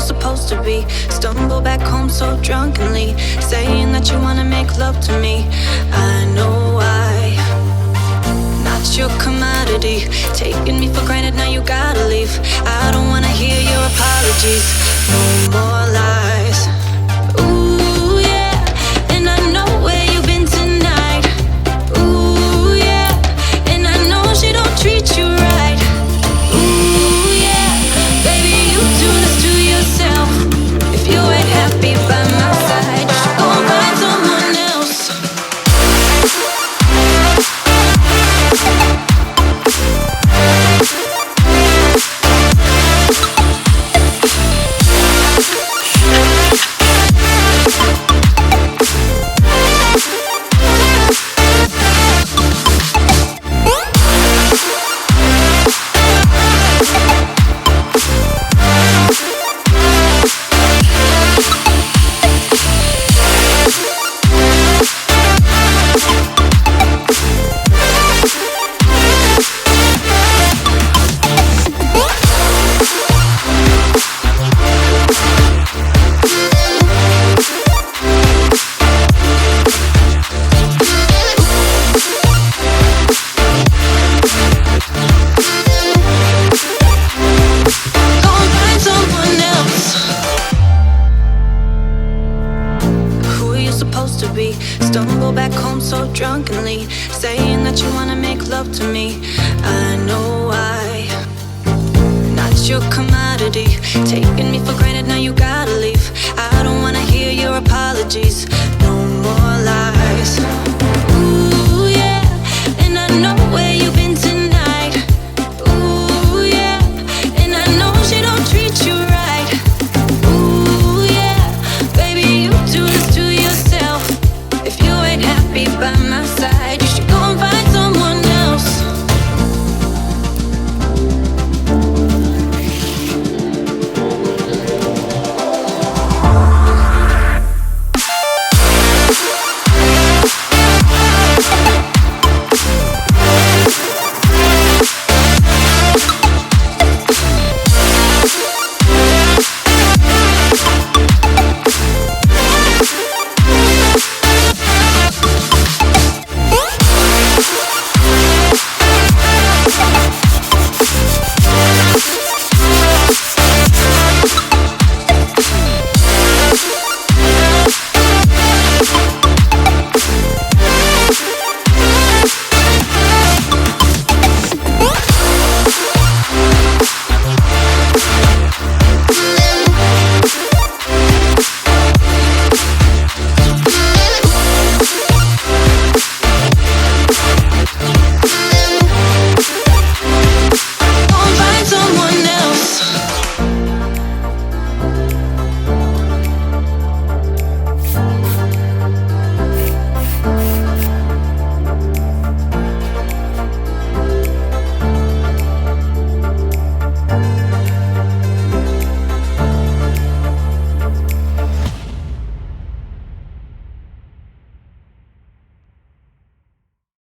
supposed to be? Stumble back home so drunkenly, saying that you wanna make love to me. I know why. Not your commodity, taking me for granted, now you gotta leave. I don't wanna hear your apologies, no more lies. Ooh yeah, and I know where you've been tonight. Ooh yeah, and I know she don't treat you right. Ooh yeah, baby, you do this to yourself. If you ain't happy by my side, you should go and find someone else. Stumble back home so drunkenly, saying that you wanna make love to me. I know why. Not your commodity, taking me for granted.